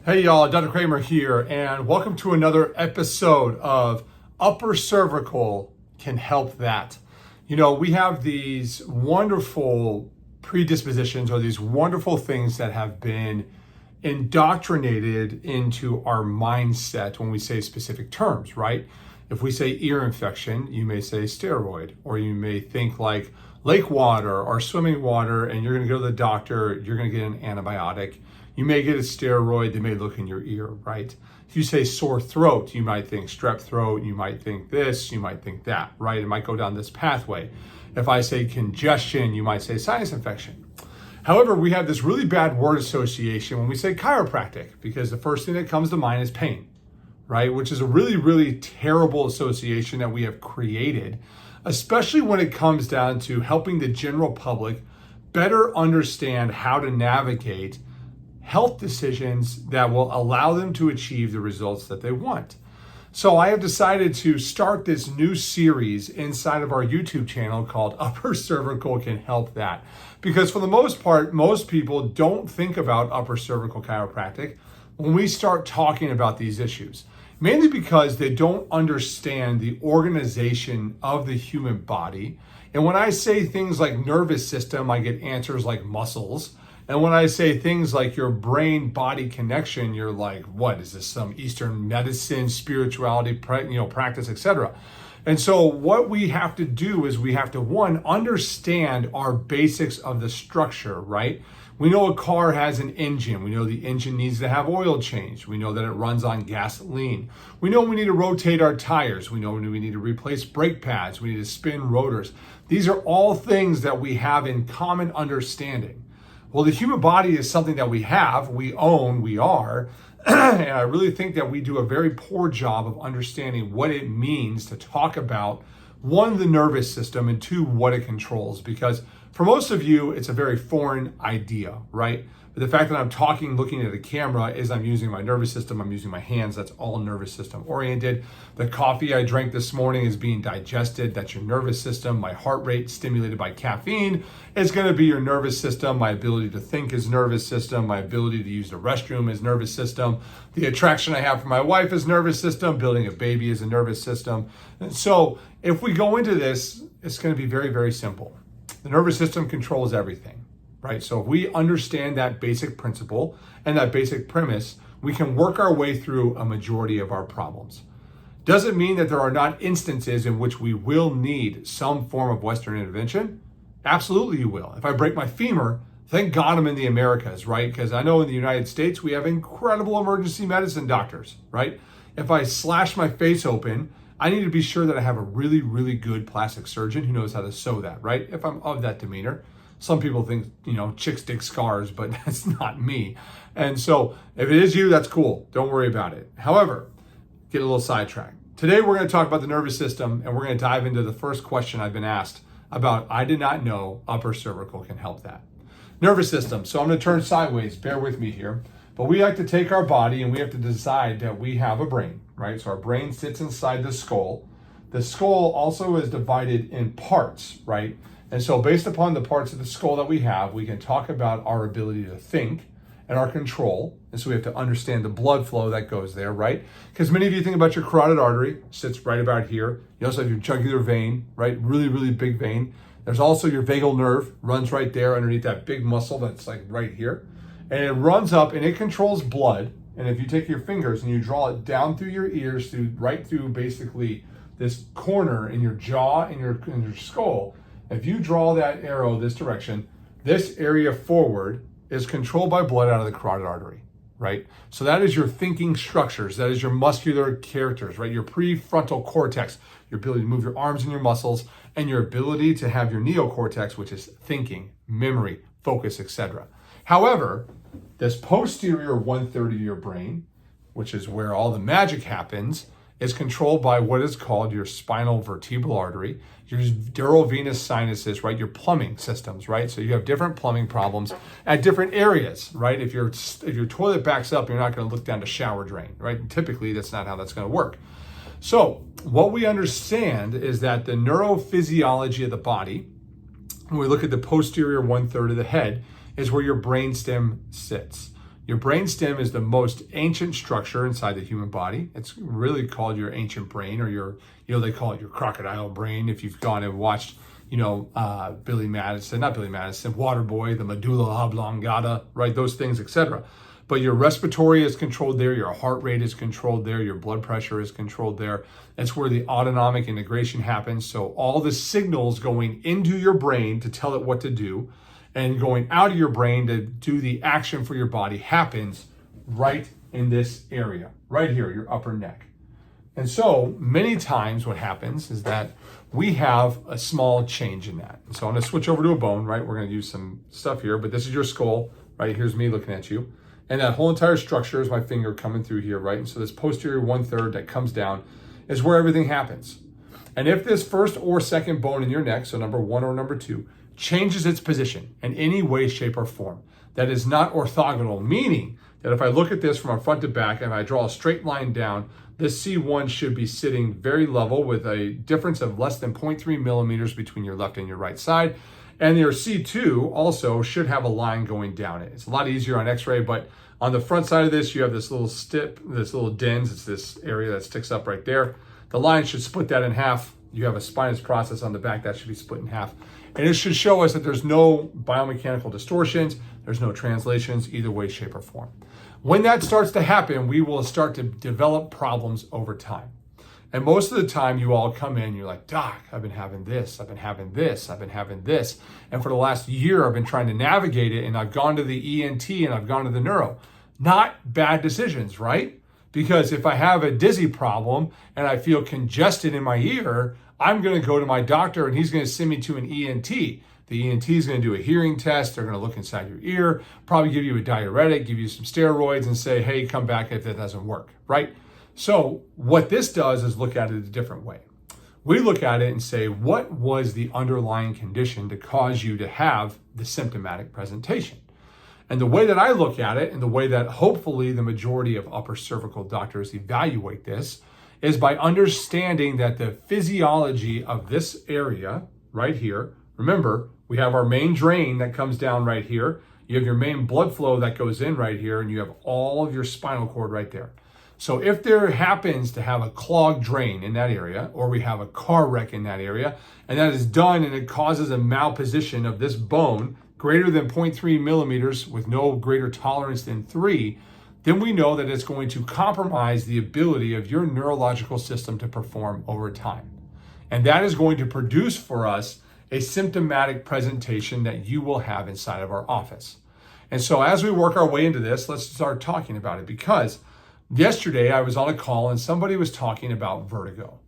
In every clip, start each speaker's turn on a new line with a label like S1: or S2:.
S1: Hey y'all, Dr. Kramer here, and welcome to another episode of Upper Cervical Can Help That. You know, we have these wonderful predispositions or these wonderful things that have been indoctrinated into our mindset when we say specific terms, right? If we say ear infection, you may say steroid, or you may think like lake water or swimming water, and you're gonna go to the doctor, you're gonna get an antibiotic. You may get a steroid, they may look in your ear, right? If you say sore throat, you might think strep throat, you might think this, you might think that, right? It might go down this pathway. If I say congestion, you might say sinus infection. However, we have this really bad word association when we say chiropractic, because the first thing that comes to mind is pain, right? Which is a really, really terrible association that we have created, especially when it comes down to helping the general public better understand how to navigate health decisions that will allow them to achieve the results that they want. So I have decided to start this new series inside of our YouTube channel called Upper Cervical Can Help That. Because for the most part, most people don't think about upper cervical chiropractic when we start talking about these issues. Mainly because they don't understand the organization of the human body. And when I say things like nervous system, I get answers like muscles. And when I say things like your brain-body connection, you're like, what is this, some Eastern medicine, spirituality, practice, etc. And so what we have to do is we have to, one, understand our basics of the structure, right? We know a car has an engine. We know the engine needs to have oil change. We know that it runs on gasoline. We know we need to rotate our tires. We know we need to replace brake pads. We need to spin rotors. These are all things that we have in common understanding. Well, the human body is something that we have, we own, we are, and I really think that we do a very poor job of understanding what it means to talk about, one, the nervous system, and two, what it controls. Because for most of you, it's a very foreign idea, right? But the fact that I'm talking, looking at a camera, is I'm using my nervous system, I'm using my hands, that's all nervous system oriented. The coffee I drank this morning is being digested, that's your nervous system. My heart rate stimulated by caffeine is gonna be your nervous system. My ability to think is nervous system. My ability to use the restroom is nervous system. The attraction I have for my wife is nervous system. Building a baby is a nervous system. And so if we go into this, it's gonna be very, very simple. The nervous system controls everything. Right? So if we understand that basic principle and that basic premise, we can work our way through a majority of our problems. Doesn't mean that there are not instances in which we will need some form of Western intervention. Absolutely you will. If I break my femur, thank God I'm in the Americas, right? Because I know in the United States, we have incredible emergency medicine doctors, right? If I slash my face open, I need to be sure that I have a really, really good plastic surgeon who knows how to sew that, right? If I'm of that demeanor. Some people think, chicks dig scars, but that's not me. And so if it is you, that's cool. Don't worry about it. However, get a little sidetracked. Today, we're going to talk about the nervous system, and we're going to dive into the first question I've been asked about. I did not know upper cervical can help that. Nervous system. So I'm going to turn sideways. Bear with me here. But we like to take our body and we have to decide that we have a brain, right? So our brain sits inside the skull. The skull also is divided in parts, right? And so based upon the parts of the skull that we have, we can talk about our ability to think and our control. And so we have to understand the blood flow that goes there, right? Because many of you think about your carotid artery, sits right about here. You also have your jugular vein, right? Really, really big vein. There's also your vagal nerve, runs right there underneath that big muscle that's like right here. And it runs up and it controls blood. And if you take your fingers and you draw it down through your ears, right through basically this corner in your jaw and your skull, if you draw that arrow this direction, this area forward is controlled by blood out of the carotid artery, right? So that is your thinking structures. That is your muscular characters, right? Your prefrontal cortex, your ability to move your arms and your muscles, and your ability to have your neocortex, which is thinking, memory, focus, etc. However, this posterior 1/3 of your brain, which is where all the magic happens, is controlled by what is called your spinal vertebral artery, your durovenous sinuses, right? Your plumbing systems, right? So you have different plumbing problems at different areas, right? If your toilet backs up, you're not going to look down the shower drain, right? And typically, that's not how that's going to work. So what we understand is that the neurophysiology of the body, when we look at the posterior 1/3 of the head, is where your brainstem sits. Your brainstem is the most ancient structure inside the human body. It's really called your ancient brain, or they call it your crocodile brain if you've gone and watched, Billy Madison, not Billy Madison, Waterboy, the medulla oblongata, right? Those things, etc. But your respiratory is controlled there, your heart rate is controlled there, your blood pressure is controlled there. That's where the autonomic integration happens. So all the signals going into your brain to tell it what to do and going out of your brain to do the action for your body happens right in this area, right here, your upper neck. And so many times what happens is that we have a small change in that. And so I'm gonna switch over to a bone, right? We're gonna use some stuff here, but this is your skull, right? Here's me looking at you. And that whole entire structure is my finger coming through here, right? And so this posterior 1/3 that comes down is where everything happens. And if this first or second bone in your neck, so number 1 or number 2, changes its position in any way, shape, or form that is not orthogonal, meaning that if I look at this from front to back and I draw a straight line down, this C1 should be sitting very level with a difference of less than 0.3 millimeters between your left and your right side. And your C2 also should have a line going down it. It's a lot easier on x-ray, but on the front side of this, you have this little stip, this little dens. It's this area that sticks up right there. The line should split that in half. You have a spinous process on the back that should be split in half. And it should show us that there's no biomechanical distortions, there's no translations, either way, shape, or form. When that starts to happen, we will start to develop problems over time. And most of the time you all come in, you're like, Doc, I've been having this, I've been having this, I've been having this. And for the last year, I've been trying to navigate it, and I've gone to the ENT and I've gone to the neuro. Not bad decisions, right? Because if I have a dizzy problem and I feel congested in my ear, I'm gonna go to my doctor and he's gonna send me to an ENT. The ENT is gonna do a hearing test, they're gonna look inside your ear, probably give you a diuretic, give you some steroids and say, hey, come back if that doesn't work, right? So what this does is look at it a different way. We look at it and say, what was the underlying condition to cause you to have the symptomatic presentation? And the way that I look at it, and the way that hopefully the majority of upper cervical doctors evaluate this, is by understanding that the physiology of this area right here, remember, we have our main drain that comes down right here. You have your main blood flow that goes in right here, and you have all of your spinal cord right there. So if there happens to have a clogged drain in that area, or we have a car wreck in that area, and that is done and it causes a malposition of this bone greater than 0.3 millimeters with no greater tolerance than 3, then we know that it's going to compromise the ability of your neurological system to perform over time. And that is going to produce for us a symptomatic presentation that you will have inside of our office. And so as we work our way into this, let's start talking about it, because yesterday I was on a call and somebody was talking about vertigo.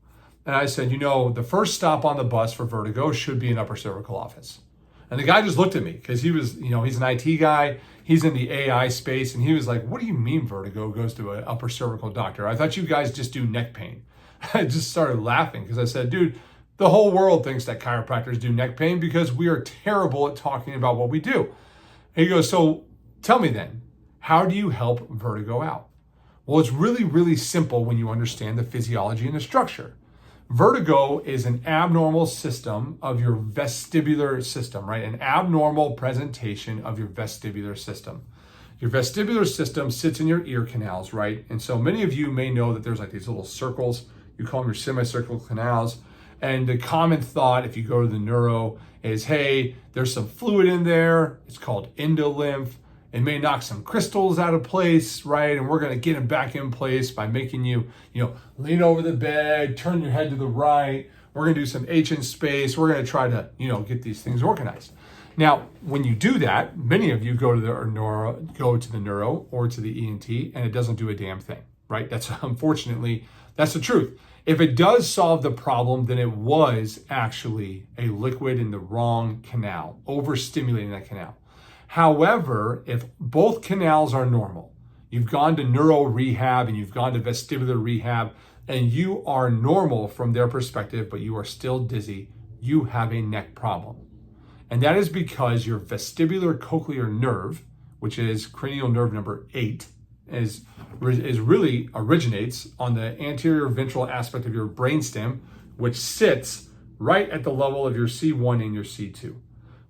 S1: And I said, the first stop on the bus for vertigo should be an upper cervical office. And the guy just looked at me because he was, he's an IT guy. He's in the AI space. And he was like, what do you mean vertigo goes to an upper cervical doctor? I thought you guys just do neck pain. I just started laughing because I said, dude, the whole world thinks that chiropractors do neck pain because we are terrible at talking about what we do. And he goes, so tell me then, how do you help vertigo out? Well, it's really, really simple when you understand the physiology and the structure. Vertigo is an abnormal system of your vestibular system, right? An abnormal presentation of your vestibular system. Your vestibular system sits in your ear canals, right? And so many of you may know that there's like these little circles. You call them your semicircular canals. And the common thought, if you go to the neuro, is, hey, there's some fluid in there. It's called endolymph. It may knock some crystals out of place, right? And we're going to get them back in place by making you, lean over the bed, turn your head to the right. We're going to do some H in space. We're going to try to, get these things organized. Now, when you do that, many of you go to the neuro or to the ENT, and it doesn't do a damn thing, right? Unfortunately, that's the truth. If it does solve the problem, then it was actually a liquid in the wrong canal, overstimulating that canal. However, if both canals are normal, you've gone to neuro rehab and you've gone to vestibular rehab, and you are normal from their perspective, but you are still dizzy, you have a neck problem. And that is because your vestibular cochlear nerve, which is cranial nerve number 8, is really originates on the anterior ventral aspect of your brainstem, which sits right at the level of your C1 and your C2.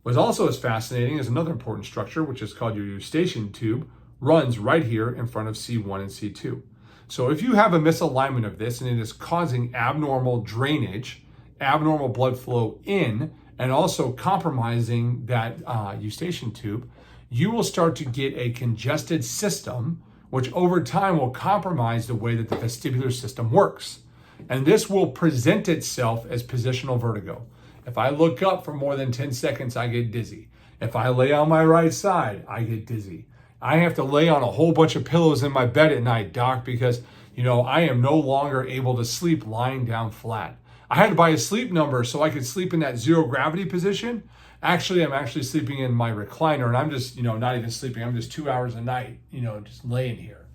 S1: What's also as fascinating is another important structure, which is called your eustachian tube, runs right here in front of C1 and C2. So if you have a misalignment of this and it is causing abnormal drainage, abnormal blood flow in, and also compromising that eustachian tube, you will start to get a congested system, which over time will compromise the way that the vestibular system works. And this will present itself as positional vertigo. If I look up for more than 10 seconds, I get dizzy. If I lay on my right side, I get dizzy. I have to lay on a whole bunch of pillows in my bed at night, doc, because I am no longer able to sleep lying down flat. I had to buy a sleep number so I could sleep in that zero gravity position. Actually, I'm actually sleeping in my recliner, and I'm just, not even sleeping. I'm just 2 hours a night, just laying here.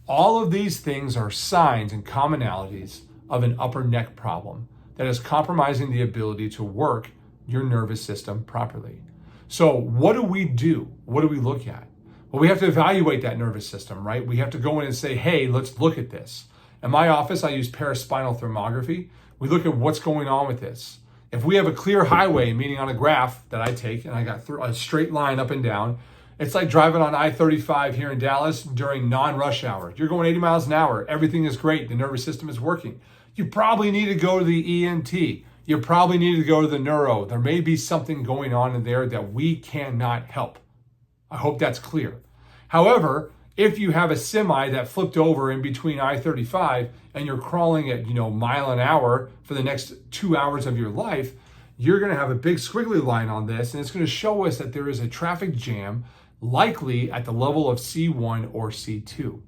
S1: All of these things are signs and commonalities of an upper neck problem that is compromising the ability to work your nervous system properly. So what do we do? What do we look at? Well, we have to evaluate that nervous system, right? We have to go in and say, hey, let's look at this. In my office, I use paraspinal thermography. We look at what's going on with this. If we have a clear highway, meaning on a graph that I take, and I got a straight line up and down, it's like driving on I-35 here in Dallas during non-rush hour. You're going 80 miles an hour. Everything is great. The nervous system is working. You probably need to go to the ENT. You probably need to go to the neuro. There may be something going on in there that we cannot help. I hope that's clear. However, if you have a semi that flipped over in between I-35 and you're crawling at, mile an hour for the next 2 hours of your life, you're going to have a big squiggly line on this, and it's going to show us that there is a traffic jam, likely at the level of C1 or C2,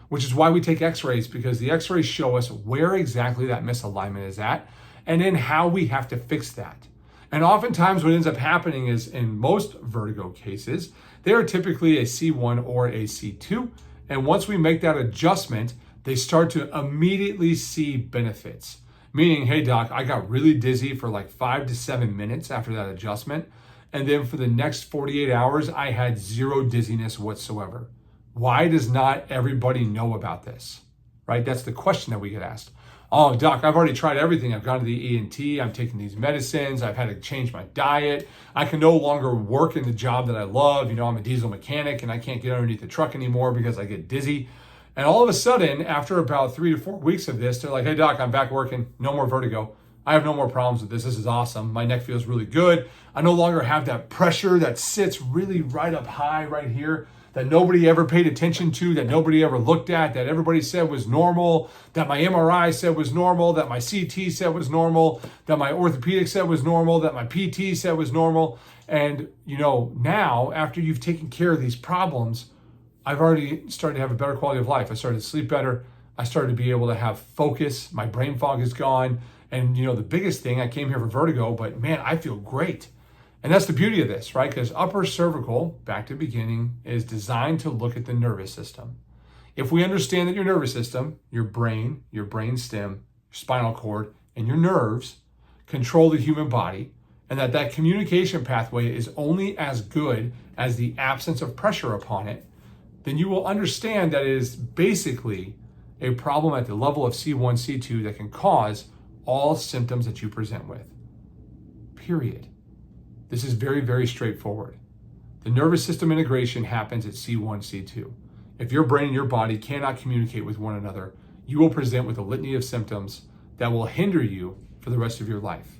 S1: which is why we take x-rays, because the x-rays show us where exactly that misalignment is at and then how we have to fix that. And oftentimes what ends up happening is, in most vertigo cases, they are typically a C1 or a C2. And once we make that adjustment, they start to immediately see benefits. Meaning, hey doc, I got really dizzy for like 5 to 7 minutes after that adjustment. And then for the next 48 hours, I had zero dizziness whatsoever. Why does not everybody know about this? Right? That's the question that we get asked. Oh, doc, I've already tried everything. I've gone to the ENT. I'm taking these medicines. I've had to change my diet. I can no longer work in the job that I love. I'm a diesel mechanic and I can't get underneath the truck anymore because I get dizzy. And all of a sudden, after about 3 to 4 weeks of this, they're like, hey, doc, I'm back working. No more vertigo. I have no more problems with this. This is awesome. My neck feels really good. I no longer have that pressure that sits really right up high right here, that nobody ever paid attention to, that nobody ever looked at, that everybody said was normal, that my MRI said was normal, that my CT said was normal, that my orthopedic said was normal, that my PT said was normal. And, now after you've taken care of these problems, I've already started to have a better quality of life. I started to sleep better. I started to be able to have focus. My brain fog is gone. And, the biggest thing, I came here for vertigo, but man, I feel great. And that's the beauty of this, right? Because upper cervical, back to the beginning, is designed to look at the nervous system. If we understand that your nervous system, your brain stem, your spinal cord, and your nerves control the human body, and that communication pathway is only as good as the absence of pressure upon it, then you will understand that it is basically a problem at the level of C1, C2 that can cause all symptoms that you present with. Period. This is very, very straightforward. The nervous system integration happens at C1, C2. If your brain and your body cannot communicate with one another, you will present with a litany of symptoms that will hinder you for the rest of your life.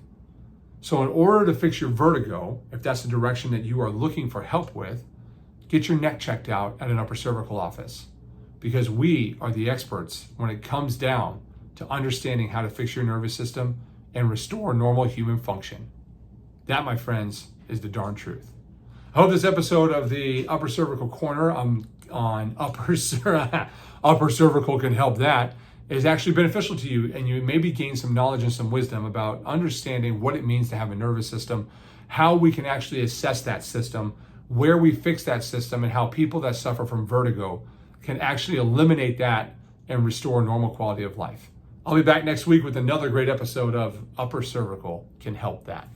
S1: So in order to fix your vertigo, if that's the direction that you are looking for help with, get your neck checked out at an upper cervical office, because we are the experts when it comes down to understanding how to fix your nervous system and restore normal human function. That, my friends, is the darn truth. I hope this episode of the Upper Cervical Corner on Upper Cervical Can Help That is actually beneficial to you, and you maybe gain some knowledge and some wisdom about understanding what it means to have a nervous system, how we can actually assess that system, where we fix that system, and how people that suffer from vertigo can actually eliminate that and restore normal quality of life. I'll be back next week with another great episode of Upper Cervical Can Help That.